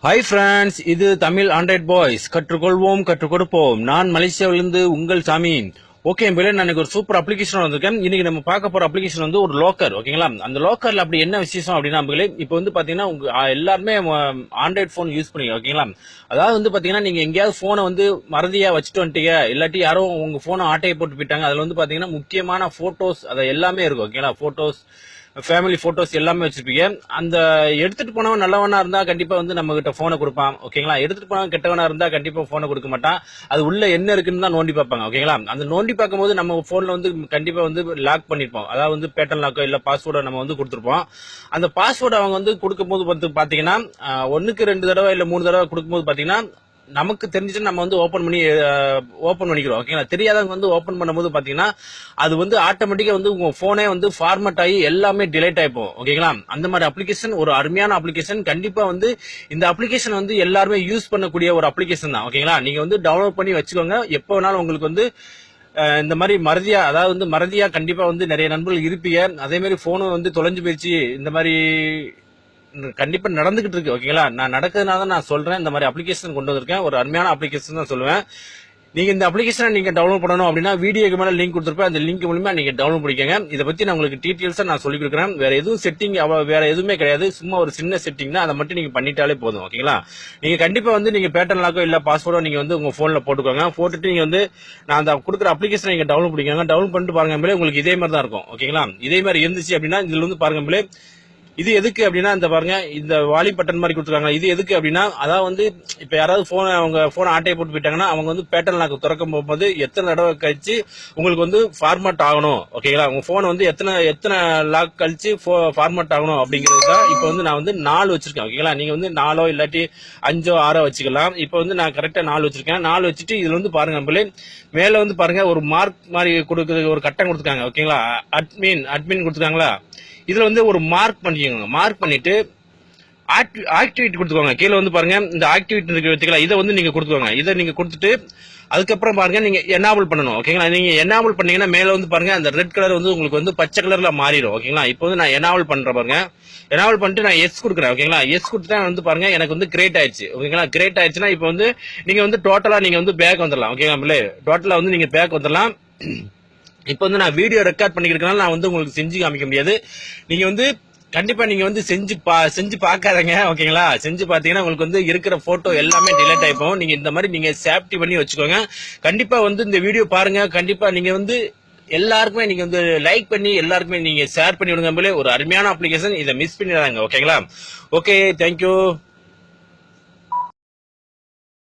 Hi friends, இது Tamil Android boys. கற்றுக்கொள்வோம், கற்றுக் கொடுப்போம். நான் மலேசியாவிலிருந்து உங்கள் சாமி. ஓகே பிள்ளை, நான் ஒரு சூப்பர் அப்ளிகேஷன் வந்திருக்கேன். இன்னைக்கு நம்ம பார்க்க போற அப்ளிகேஷன் வந்து ஒரு லோக்கர். ஓகேங்களா? அந்த லோக்கர்ல அப்படி என்ன விசேஷம் அப்படின்னா பிள்ளை, இப்போ வந்து பாத்தீங்கன்னா உங்க எல்லாருமே ஆண்ட்ராய்ட் போன் யூஸ் பண்ணி ஓகேங்களா? அதாவது வந்து பாத்தீங்கன்னா நீங்க எங்கேயாவது போனை வந்து மறதியா வச்சுட்டு வந்துட்டீங்க, இல்லாட்டி யாரும் உங்க போனை ஆட்டையை போட்டு போயிட்டாங்க. அதுல வந்து பாத்தீங்கன்னா முக்கியமான போட்டோஸ் அது எல்லாமே இருக்கும். ஓகேங்களா? போட்டோஸ், ஃபேமிலி போட்டோஸ் எல்லாமே வச்சிருப்பீங்க. அந்த எடுத்துட்டு போனவன் நல்லவனா இருந்தா கண்டிப்பா வந்து நம்ம கிட்ட போனை கொடுப்பான். ஓகேங்களா? எடுத்துட்டு போனவன் கெட்டவனா இருந்தா கண்டிப்பா போனை கொடுக்க மாட்டான். அது உள்ள என்ன இருக்குன்னு தான் நோண்டி பார்ப்பாங்க. ஓகேங்களா? அந்த நோண்டி பார்க்கும்போது நம்ம போன்ல வந்து கண்டிப்பா வந்து லாக் பண்ணிருப்போம். அதாவது வந்து பேட்டர்ன் லாக்கோ இல்ல பாஸ்வேர்டோ நம்ம வந்து கொடுத்துருப்போம். அந்த பாஸ்வேர்டு அவங்க வந்து கொடுக்கும்போது வந்து பாத்தீங்கன்னா 1க்கு 2 தடவை இல்ல 3 தடவை கொடுக்கும்போது பாத்தீங்கன்னா நமக்கு தெரிஞ்சுட்டு நம்ம வந்து ஓபன் பண்ணிக்கிறோம். ஓகேங்களா? தெரியாதவங்க வந்து ஓபன் பண்ணும்போது பாத்தீங்கன்னா அது வந்து ஆட்டோமேட்டிக்கா வந்து உங்க போனே வந்து ஃபார்மட் ஆகி எல்லாமே டிலேட் ஆயிப்போம். ஓகேங்களா? அந்த மாதிரி அப்ளிகேஷன் ஒரு அருமையான அப்ளிகேஷன். கண்டிப்பா வந்து இந்த அப்ளிகேஷன் வந்து எல்லாருமே யூஸ் பண்ணக்கூடிய ஒரு அப்ளிகேஷன் தான். ஓகேங்களா? நீங்க வந்து டவுன்லோட் பண்ணி வச்சுக்கோங்க. எப்போ வேணாலும் உங்களுக்கு வந்து இந்த மாதிரி மறதியா, அதாவது வந்து மறதியா கண்டிப்பா வந்து நிறைய நண்பர்கள் இருப்பீங்க. அதே மாதிரி போனும் வந்து தொலைஞ்சு போயிடுச்சு, இந்த மாதிரி கண்டிப்பா நடந்துகிட்டு இருக்கு. ஓகேங்களா? நான் நடக்கிறதுனால தான் நான் சொல்றேன். இந்த மாதிரி அப்ளிகேஷன் கொண்டு வந்திருக்கேன். ஒரு அருமையான அப்ளிகேஷன் தான் சொல்லுவேன். நீங்க இந்த அப்ளிகேஷனை நீங்க டவுன்லோட் பண்ணணும் அப்படின்னா வீடியோக்கு மேல லிங்க் கொடுத்துருப்பேன். அந்த லிங்க் மூலமா நீங்க டவுன்லோட் பண்ணிக்கங்க. இதை பத்தி நான் உங்களுக்கு டீடைல்ஸா நான் சொல்லி கொடுக்குறேன். வேற எதுவும் செட்டிங் வேற எதுவுமே கிடையாது. சும்மா ஒரு சின்ன செட்டிங் தான். அதை மட்டும் நீங்க பண்ணிட்டாலே போதும். ஓகேங்களா? நீங்க கண்டிப்பா வந்து நீங்க பேட்டர்ன் லாக்கோ இல்ல பாஸ்வேர்டோ நீங்க வந்து உங்க போன்ல போட்டுக்கோங்க. போட்டுட்டு நீங்க வந்து நான் அந்த கொடுக்குற அப்ளிகேஷனை நீங்க டவுன்லோட் பண்ணிக்கோங்க. டவுன்லோட் பண்ணிட்டு பாருங்க, உங்களுக்கு இதே மாதிரி தான் இருக்கும். ஓகேங்களா? இதே மாதிரி இருந்துச்சு அப்படின்னா இதுல வந்து பாருங்க, இது எதுக்கு அப்படின்னா இந்த பாருங்க, இந்த வாலி பட்டன் மாதிரி கொடுத்துருக்காங்க. இது எதுக்கு அப்படின்னா அதாவது வந்து இப்ப யாராவது அவங்க போனை ஆட்டையை போட்டு போயிட்டாங்கன்னா அவங்க வந்து பேட்டர்ன் லாக் திறக்கும் போகும்போது எத்தனை தடவை கழிச்சு உங்களுக்கு வந்து ஃபார்மட் ஆகணும். ஓகேங்களா? உங்க போன் வந்து எத்தனை லாக் கழிச்சு ஃபார்மட் ஆகணும் அப்படிங்கிறது தான் இப்ப வந்து நான் வந்து 4 வச்சிருக்கேன். ஓகேங்களா? நீங்க வந்து 4 இல்லாட்டி 5 6 வச்சுக்கலாம். இப்ப வந்து நான் கரெக்டா 4 வச்சிருக்கேன். 4 வச்சுட்டு இதுல வந்து பாருங்க மேல வந்து பாருங்க ஒரு மார்க் மாதிரி கொடுக்குறது ஒரு கட்டம் கொடுத்துருக்காங்க. ஓகேங்களா? அட்மின் கொடுத்துருக்காங்களா? இதுல வந்து ஒரு மார்க் பண்ணிக்கோங்க. மார்க் பண்ணிட்டு ஆக்டிவிட்டி கொடுத்துக்கோங்க. கீழே வந்து பாருங்க இந்த ஆக்டிவிட்டி இருக்கு, இதை வந்து நீங்க கொடுத்துக்கோங்க. இதை நீங்க கொடுத்துட்டு அதுக்கப்புறம் பாருங்க நீங்க எனாபிள் பண்ணணும். ஓகேங்களா? நீங்க எனாபிள் பண்ணீங்கன்னா மேல வந்து பாருங்க அந்த ரெட் கலர் வந்து உங்களுக்கு வந்து பச்சை கலர்ல மாறிடும். ஓகேங்களா? இப்போ வந்து நான் எனாபிள் பண்றேன் பாருங்க. எனாபிள் பண்ணிட்டு நான் எஸ் கொடுக்குறேன். ஓகேங்களா? எஸ் கொடுத்தா வந்து பாருங்க எனக்கு வந்து கிரியேட் ஆயிடுச்சு. ஓகேங்களா? கிரியேட் ஆயிடுச்சுன்னா இப்போ வந்து நீங்க வந்து டோட்டலா நீங்க வந்து பேக் வந்துடலாம். ஓகேங்களா? டோட்டலா வந்து நீங்க பேக் வந்துடலாம். இப்ப வந்து நான் வீடியோ ரெக்கார்ட் பண்ணிக்கிறதுனால நான் வந்து உங்களுக்கு செஞ்சு காமிக்க முடியாது. நீங்க வந்து கண்டிப்பா நீங்க வந்து செஞ்சு பாக்காதீங்க. ஓகேங்களா? செஞ்சு பாத்தீங்கன்னா உங்களுக்கு வந்து இருக்கிற போட்டோ எல்லாமே டிலேட் ஆயிப்போம். நீங்க இந்த மாதிரி நீங்க சேஃப்டி பண்ணி வச்சுக்கோங்க. கண்டிப்பா வந்து இந்த வீடியோ பாருங்க. கண்டிப்பா நீங்க வந்து எல்லாருக்குமே நீங்க வந்து லைக் பண்ணி எல்லாருக்குமே நீங்க ஷேர் பண்ணி விடுங்க. ஒரு அருமையான அப்ளிகேஷன், இதை மிஸ் பண்ணிடாங்க. ஓகேங்களா? Okay, thank you.